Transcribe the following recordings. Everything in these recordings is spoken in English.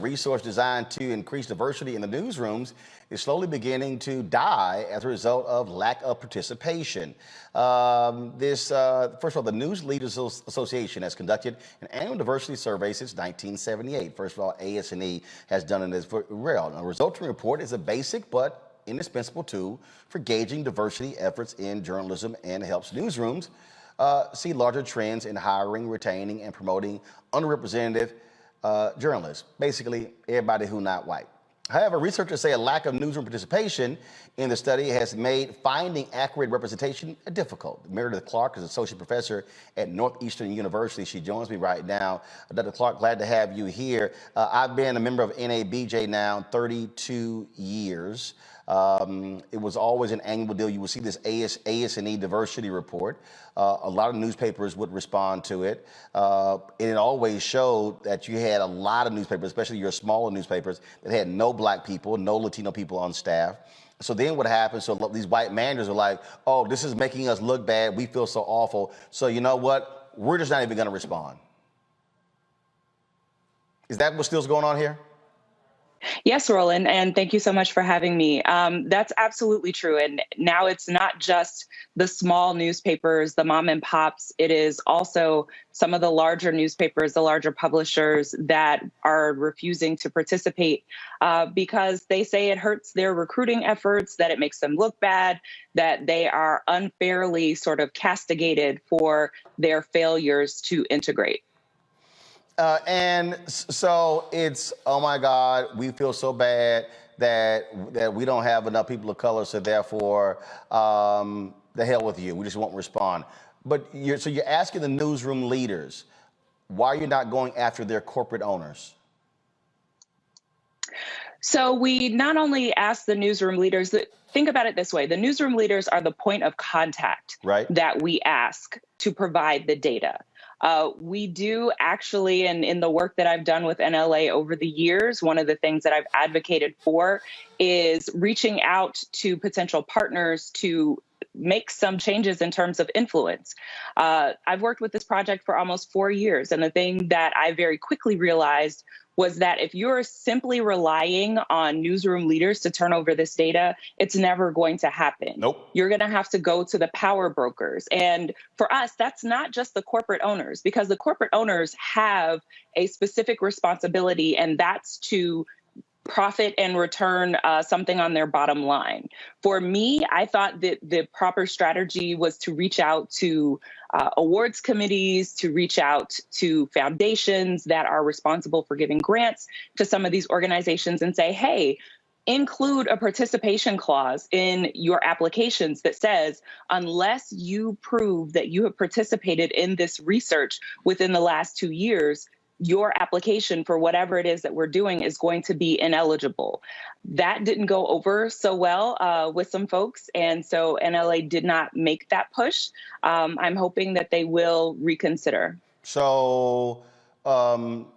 resource designed to increase diversity in the newsrooms is slowly beginning to die as a result of lack of participation. First of all, the News Leaders Association has conducted an annual diversity survey since 1978. First of all, AS&E has done it as well. The resulting report is a basic but indispensable tool for gauging diversity efforts in journalism and helps newsrooms see larger trends in hiring, retaining, and promoting underrepresented journalists, basically everybody who not white. However, researchers say a lack of newsroom participation in the study has made finding accurate representation difficult. Meredith Clark is associate professor at Northeastern University. She joins me right now. Dr. Clark, glad to have you here. I've been a member of NABJ now 32 years. It was always an annual deal. You would see this AS&E diversity report. A lot of newspapers would respond to it. And it always showed that you had a lot of newspapers, especially your smaller newspapers, that had no black people, no Latino people on staff. So then what happened, so these white managers are like, oh, this is making us look bad. We feel so awful. So you know what? We're just not even going to respond. Is that what's still going on here? Yes, Roland, and thank you so much for having me. That's absolutely true. And now it's not just the small newspapers, the mom and pops. It is also some of the larger newspapers, the larger publishers that are refusing to participate because they say it hurts their recruiting efforts, that it makes them look bad, that they are unfairly sort of castigated for their failures to integrate. And so it's, oh my God, we feel so bad that we don't have enough people of color, so therefore, the hell with you. We just won't respond. But you're asking the newsroom leaders, why you're not going after their corporate owners? So we not only ask the newsroom leaders, think about it this way, the newsroom leaders are the point of contact that we ask to provide the data. We do actually, and in the work that I've done with NLA over the years, one of the things that I've advocated for is reaching out to potential partners to make some changes in terms of influence. I've worked with this project for almost 4 years, and the thing that I very quickly realized was that if you're simply relying on newsroom leaders to turn over this data, it's never going to happen. Nope. You're going to have to go to the power brokers. And for us, that's not just the corporate owners, because the corporate owners have a specific responsibility, and that's to profit and return something on their bottom line. For me, I thought that the proper strategy was to reach out to awards committees, to reach out to foundations that are responsible for giving grants to some of these organizations and say, hey, include a participation clause in your applications that says, unless you prove that you have participated in this research within the last 2 years, your application for whatever it is that we're doing is going to be ineligible. That didn't go over so well with some folks, and so NLA did not make that push. I'm hoping that they will reconsider. So have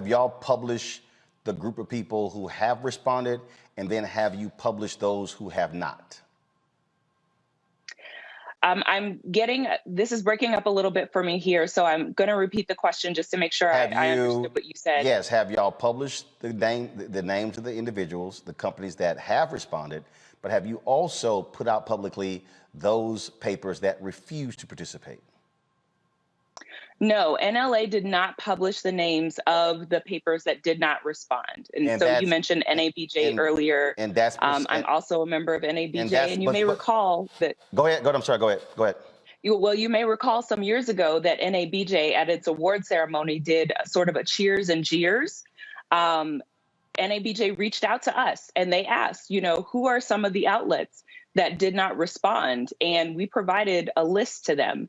y'all published the group of people who have responded, and then have you published those who have not? This is breaking up a little bit for me here, so I'm going to repeat the question just to make sure I understood what you said. Yes, have y'all published the names of the individuals, the companies that have responded, but have you also put out publicly those papers that refuse to participate? No, NLA did not publish the names of the papers that did not respond. And so you mentioned NABJ earlier. And that's I'm also a member of NABJ, and you may recall that. Go ahead. I'm sorry. Go ahead. Well, you may recall some years ago that NABJ at its award ceremony did sort of a cheers and jeers. NABJ reached out to us and they asked, who are some of the outlets that did not respond? And we provided a list to them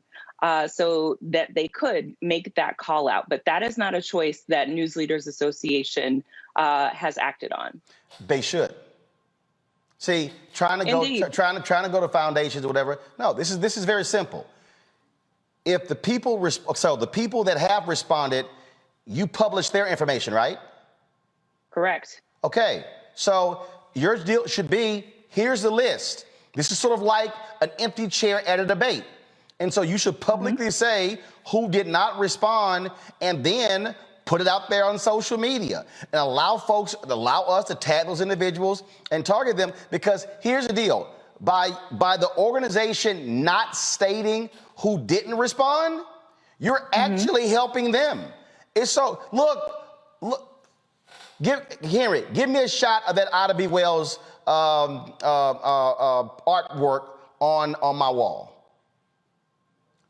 so that they could make that call out. But that is not a choice that News Leaders Association has acted on. They should. See, trying to go to foundations or whatever. No, this is very simple. If the people, the people that have responded, you publish their information, right? Correct. Okay, so your deal should be, here's the list. This is sort of like an empty chair at a debate. And so you should publicly say who did not respond, and then put it out there on social media and allow us to tag those individuals and target them, because here's the deal. By the organization not stating who didn't respond, you're actually helping them. It's so, look, Henry, give me a shot of that Ida B. Wells artwork on my wall.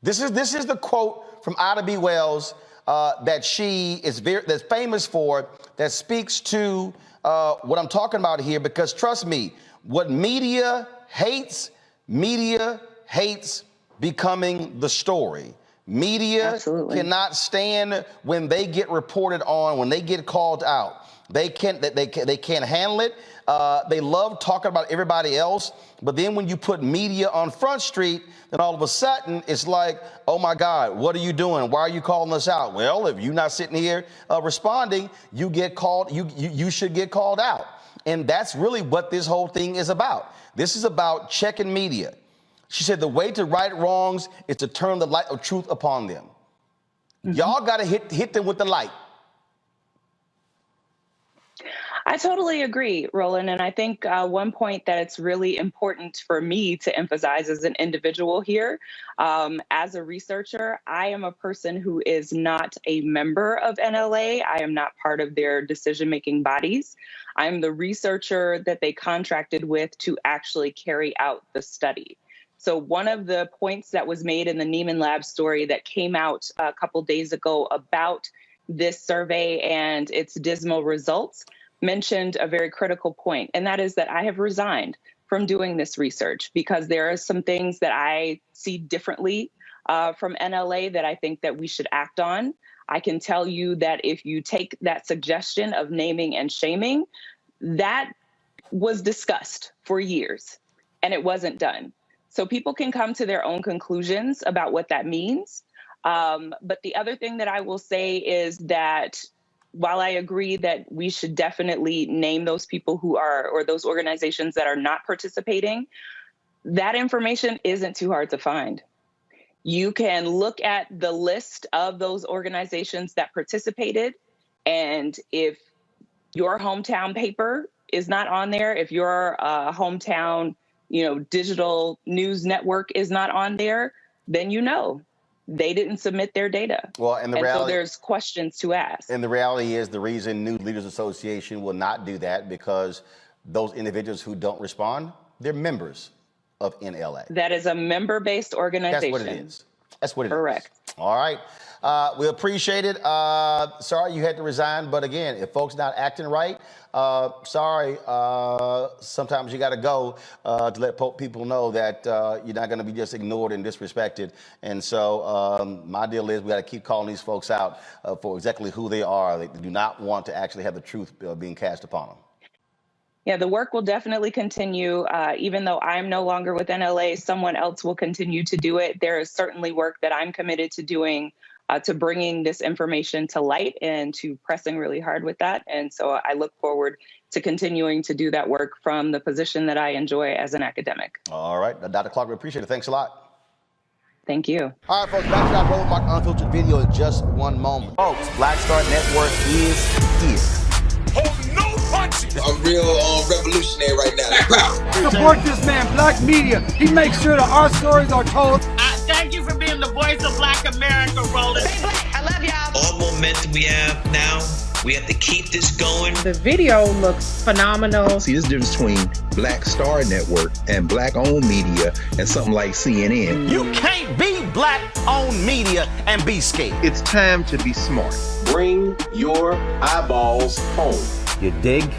This is the quote from Ida B. Wells that she is that's famous for, that speaks to what I'm talking about here, because trust me, what media hates becoming the story. Media cannot stand when they get reported on, when they get called out. They can't handle it. They love talking about everybody else, but then when you put media on Front Street, then all of a sudden it's like, oh my God, what are you doing? Why are you calling us out? Well, if you're not sitting here responding, you get called. You should get called out, and that's really what this whole thing is about. This is about checking media. She said the way to right wrongs is to turn the light of truth upon them. Y'all got to hit them with the light. I totally agree, Roland. And I think one point that it's really important for me to emphasize as an individual here, as a researcher, I am a person who is not a member of NLA. I am not part of their decision-making bodies. I'm the researcher that they contracted with to actually carry out the study. So one of the points that was made in the Neiman Lab story that came out a couple days ago about this survey and its dismal results mentioned a very critical point, and that is that I have resigned from doing this research because there are some things that I see differently from NLA that I think that we should act on. I can tell you that if you take that suggestion of naming and shaming, that was discussed for years and it wasn't done. So people can come to their own conclusions about what that means. But the other thing that I will say is that while I agree that we should definitely name those people who are, or those organizations that are not participating, that information isn't too hard to find. You can look at the list of those organizations that participated, and if your hometown paper is not on there, if your hometown, digital news network is not on there, then they didn't submit their data. Well, and reality, so there's questions to ask. And the reality is the reason News Leaders Association will not do that, because those individuals who don't respond, they're members of NLA. That is a member-based organization. That's what it is. That's what it is. Correct. All right. We appreciate it. Sorry you had to resign, but again, if folks not acting right, sorry. Sometimes you got to go to let people know that you're not going to be just ignored and disrespected. And so my deal is we got to keep calling these folks out for exactly who they are. They do not want to actually have the truth being cast upon them. Yeah, the work will definitely continue. Even though I'm no longer with NLA, someone else will continue to do it. There is certainly work that I'm committed to doing, to bringing this information to light and to pressing really hard with that. And so I look forward to continuing to do that work from the position that I enjoy as an academic. All right, Dr. Clark, we appreciate it. Thanks a lot. Thank you. All right, folks, back to our Roland Martin Unfiltered video in just one moment. Folks, Black Star Network is here. I'm real revolutionary right now. Support this man, Black Media. He makes sure that our stories are told. Thank you for being the voice of Black America, Roland. Stay black. I love y'all. All momentum we have now, we have to keep this going. The video looks phenomenal. See, there's a difference between Black Star Network and Black-owned media and something like CNN. You can't be Black-owned media and be scared. It's time to be smart. Bring your eyeballs home. You dig?